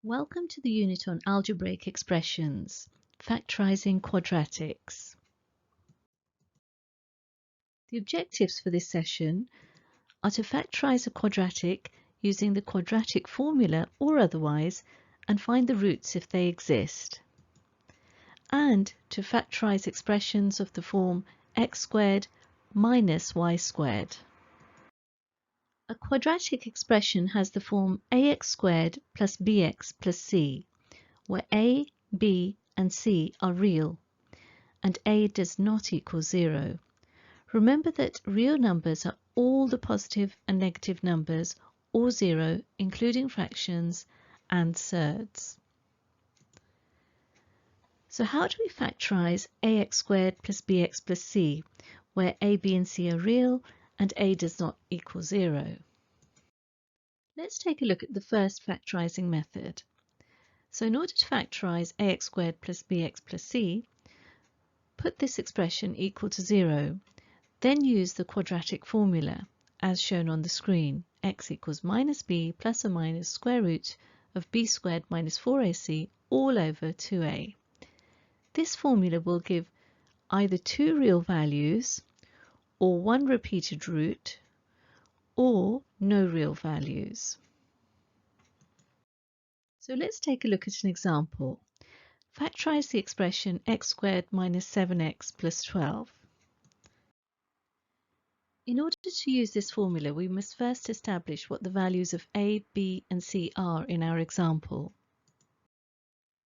Welcome to the unit on algebraic expressions, factorising quadratics. The objectives for this session are to factorise a quadratic using the quadratic formula or otherwise and find the roots if they exist, and to factorise expressions of the form x squared minus y squared. A quadratic expression has the form ax squared plus bx plus c, where a, b and c are real, and a does not equal 0. Remember that real numbers are all the positive and negative numbers, or 0, including fractions and surds. So how do we factorise ax squared plus bx plus c, where a, b and c are real and a does not equal 0? Let's take a look at the first factorising method. So in order to factorise ax squared plus bx plus c, put this expression equal to 0, then use the quadratic formula as shown on the screen. X equals minus b plus or minus square root of b squared minus 4ac all over 2a. This formula will give either two real values, or one repeated root, or no real values. So let's take a look at an example. Factorise the expression x squared minus 7x plus 12. In order to use this formula, we must first establish what the values of a, b and c are in our example.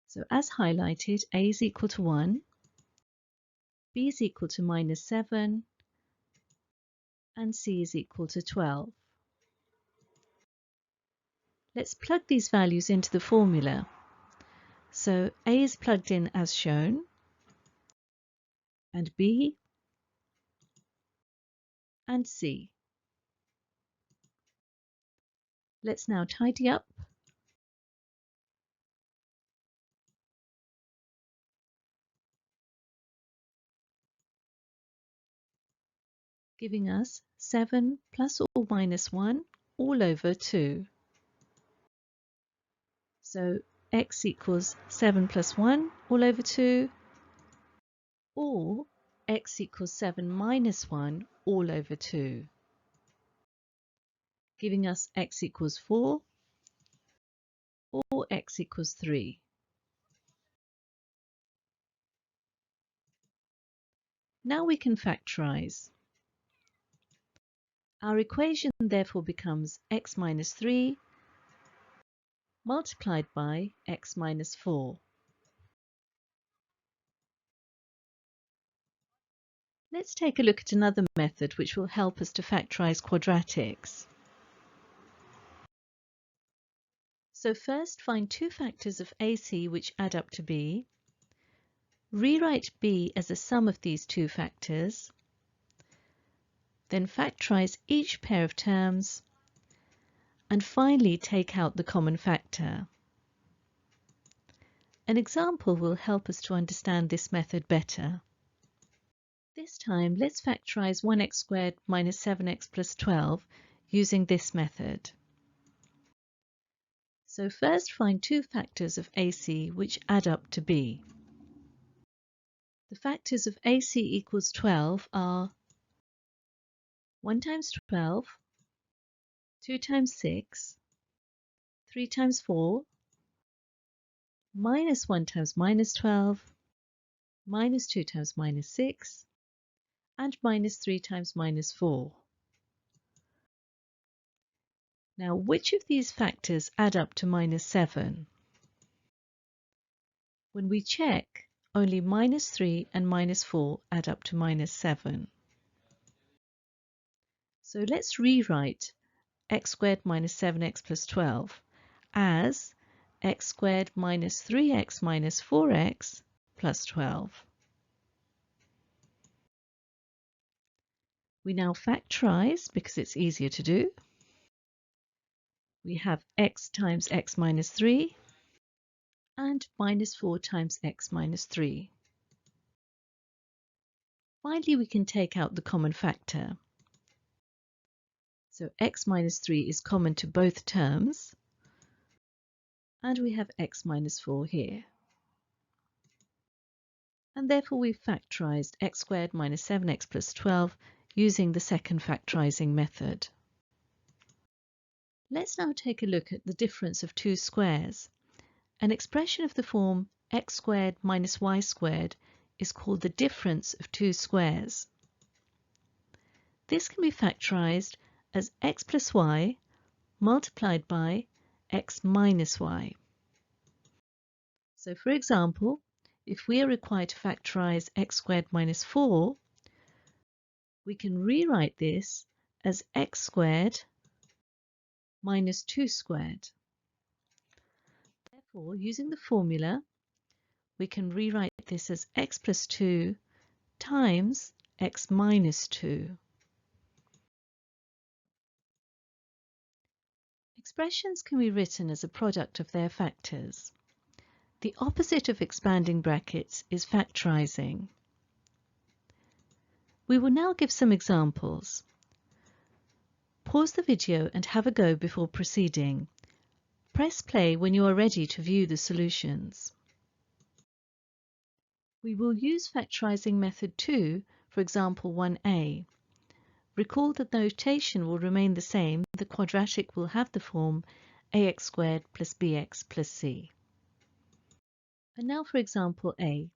So as highlighted, a is equal to 1, b is equal to minus 7, and c is equal to 12. Let's plug these values into the formula. So a is plugged in as shown, and b and c. Let's now tidy up giving us 7 plus or minus 1 all over 2. So x equals 7 plus 1 all over 2, or x equals 7 minus 1 all over 2, giving us x equals 4 or x equals 3. Now we can factorise. Our equation therefore becomes x minus 3 multiplied by x minus 4. Let's take a look at another method which will help us to factorise quadratics. So first find two factors of AC which add up to b. Rewrite b as a sum of these two factors. Then factorise each pair of terms. And finally take out the common factor. An example will help us to understand this method better. This time let's factorise 1x squared minus 7x plus 12 using this method. So first find two factors of AC which add up to b. The factors of AC equals 12 are 1 times 12, 2 times 6, 3 times 4, minus 1 times minus 12, minus 2 times minus 6, and minus 3 times minus 4. Now, which of these factors add up to minus 7? When we check, only minus 3 and minus 4 add up to minus 7. So let's rewrite x squared minus 7x plus 12 as x squared minus 3x minus 4x plus 12. We now factorise because it's easier to do. We have x times x minus 3 and minus 4 times x minus 3. Finally, we can take out the common factor. So x minus 3 is common to both terms, and we have x minus 4 here. And therefore we've factorised x squared minus 7x plus 12 using the second factorising method. Let's now take a look at the difference of two squares. An expression of the form x squared minus y squared is called the difference of two squares. This can be factorised as x plus y multiplied by x minus y. So for example, if we are required to factorise x squared minus 4, we can rewrite this as x squared minus 2 squared. Therefore, using the formula, we can rewrite this as x plus 2 times x minus 2. Expressions can be written as a product of their factors. The opposite of expanding brackets is factorising. We will now give some examples. Pause the video and have a go before proceeding. Press play when you are ready to view the solutions. We will use factorising method 2 for example 1a. Recall that the notation will remain the same. The quadratic will have the form ax squared plus bx plus c. And now for example a.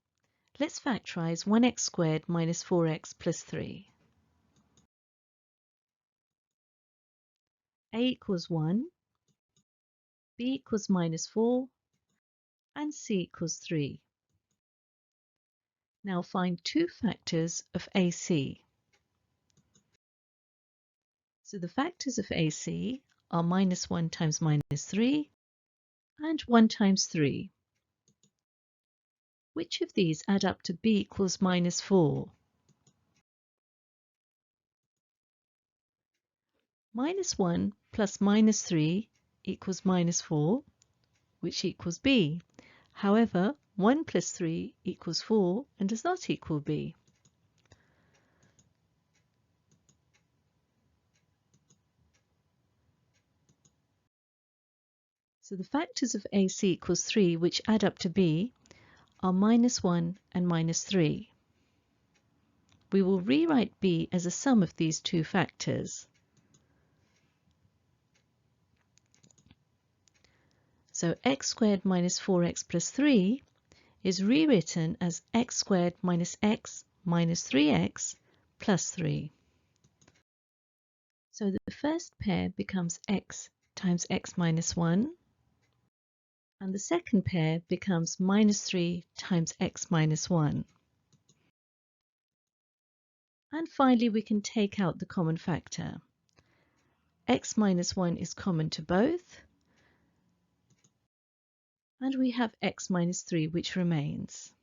Let's factorise 1x squared minus 4x plus 3. A equals 1, b equals minus 4, and c equals 3. Now find two factors of AC. So the factors of AC are minus 1 times minus 3 and 1 times 3. Which of these add up to b equals minus 4? Minus 1 plus minus 3 equals minus 4, which equals b. However, 1 plus 3 equals 4 and does not equal b. So the factors of AC equals 3, which add up to b, are minus 1 and minus 3. We will rewrite b as a sum of these two factors. So x squared minus 4x plus 3 is rewritten as x squared minus x minus 3x plus 3. So the first pair becomes x times x minus 1, and the second pair becomes minus 3 times x minus 1. And finally we can take out the common factor. X minus 1 is common to both, and we have x minus 3 which remains.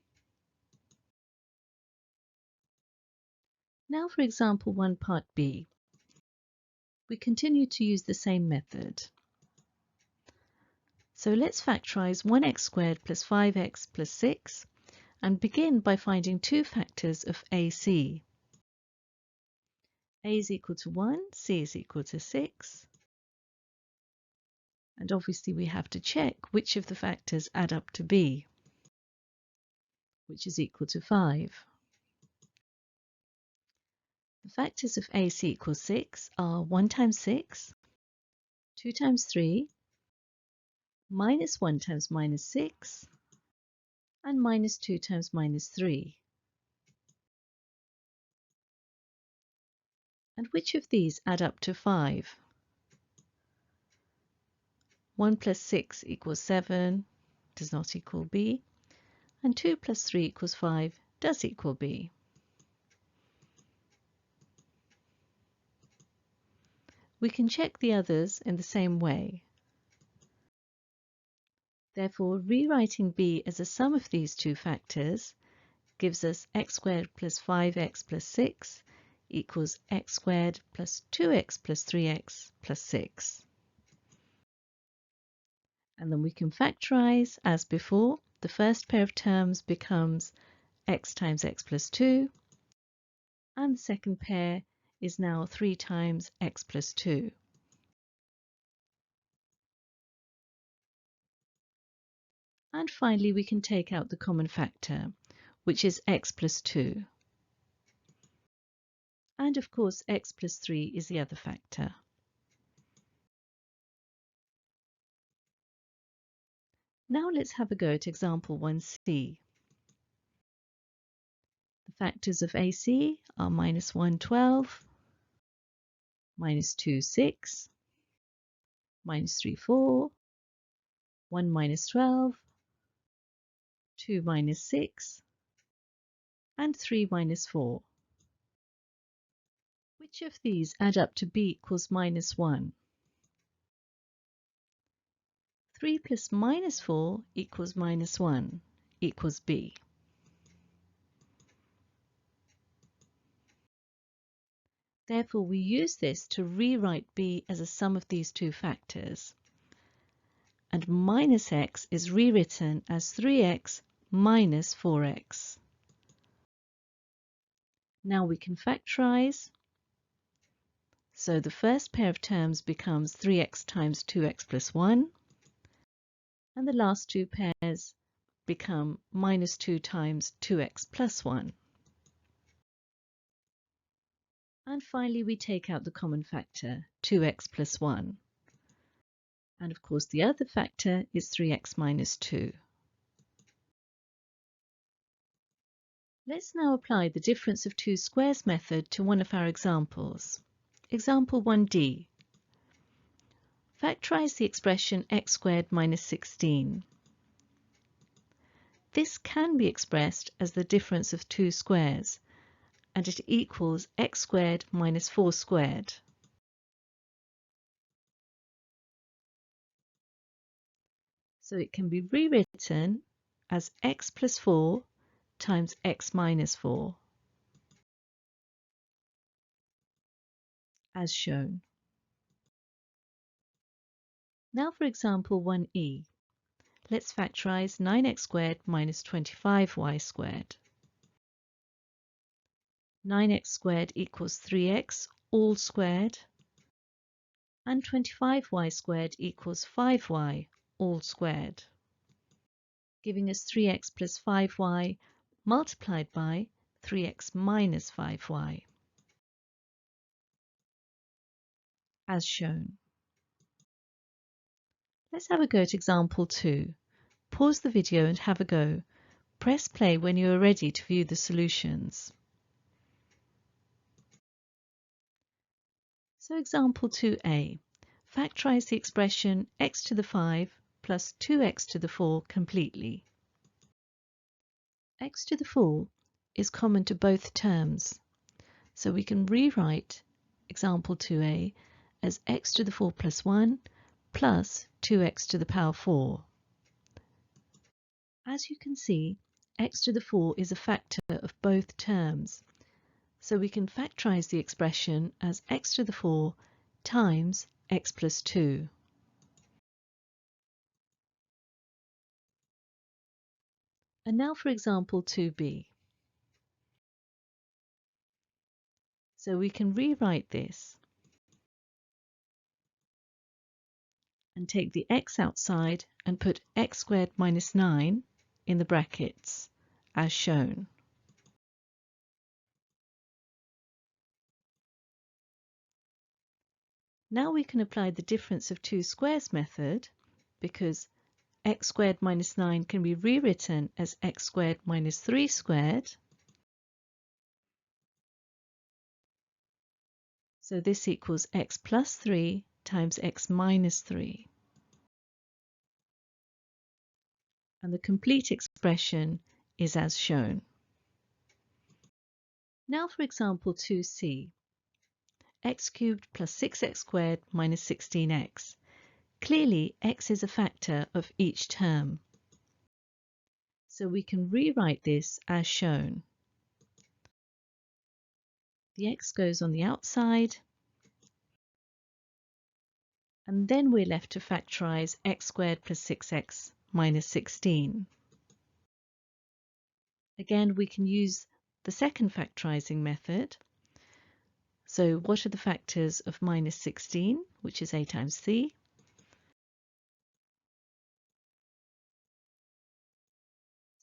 Now for example 1 part B. We continue to use the same method. So let's factorise 1x squared plus 5x plus 6 and begin by finding two factors of AC. A is equal to 1, C is equal to 6. And obviously we have to check which of the factors add up to B, which is equal to 5. The factors of AC equals 6 are 1 times 6, 2 times 3, minus 1 times minus 6, and minus 2 times minus 3. And which of these add up to 5? 1 plus 6 equals 7, does not equal B, and 2 plus 3 equals 5 does equal B. We can check the others in the same way. Therefore, rewriting B as a sum of these two factors gives us x squared plus 5x plus 6 equals x squared plus 2x plus 3x plus 6. And then we can factorise as before. The first pair of terms becomes x times x plus 2, and the second pair is now 3 times x plus 2. And finally, we can take out the common factor, which is x plus 2. And of course, x plus 3 is the other factor. Now let's have a go at example 1c. The factors of AC are minus 1, 12, minus 2, 6, minus 3, 4, 1 minus 12, 2 minus 6, and 3 minus 4. Which of these add up to b equals minus 1? 3 plus minus 4 equals minus 1 equals b. Therefore, we use this to rewrite b as a sum of these two factors. And minus x is rewritten as 3x minus 4x. Now we can factorize. So the first pair of terms becomes 3x times 2x plus 1. And the last two pairs become minus 2 times 2x plus 1. And finally, we take out the common factor, 2x plus 1. And of course, the other factor is 3x minus 2. Let's now apply the difference of two squares method to one of our examples. Example 1d. Factorize the expression x squared minus 16. This can be expressed as the difference of two squares, and it equals x squared minus 4 squared. So it can be rewritten as x plus 4 times x minus 4, as shown. Now for example 1e. Let's factorize 9x squared minus 25y squared. 9x squared equals 3x all squared, and 25y squared equals 5y all squared, giving us 3x plus 5y multiplied by 3x minus 5y, as shown. Let's have a go at example 2. Pause the video and have a go. Press play when you are ready to view the solutions. So example 2a. Factorize the expression x to the 5 plus 2x to the 4 completely. X to the 4 is common to both terms, so we can rewrite example 2a as x to the 4 plus 1 plus 2x to the power 4. As you can see, x to the 4 is a factor of both terms, so we can factorize the expression as x to the 4 times x plus 2. And now for example 2b. So we can rewrite this and take the x outside and put x squared minus 9 in the brackets, as shown. Now we can apply the difference of two squares method, because x squared minus 9 can be rewritten as x squared minus 3 squared. So this equals x plus 3 times x minus 3. And the complete expression is as shown. Now for example 2c. X cubed plus 6x squared minus 16x. Clearly, x is a factor of each term. So we can rewrite this as shown. The x goes on the outside, and then we're left to factorize x squared plus 6x minus 16. Again, we can use the second factorizing method. So what are the factors of minus 16, which is a times c?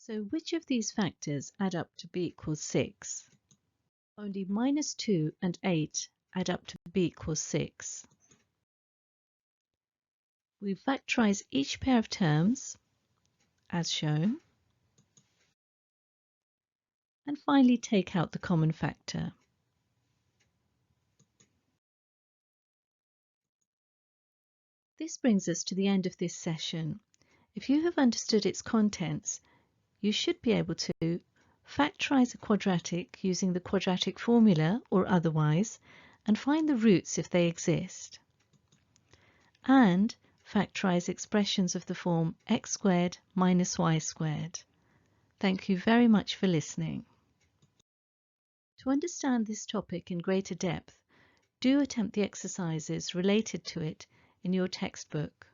So which of these factors add up to b equals 6? Only -2 and 8 add up to b equals 6. We factorise each pair of terms, as shown, and finally take out the common factor. This brings us to the end of this session. If you have understood its contents, you should be able to factorise a quadratic using the quadratic formula or otherwise, and find the roots if they exist, and factorise expressions of the form x squared minus y squared. Thank you very much for listening. To understand this topic in greater depth, do attempt the exercises related to it in your textbook.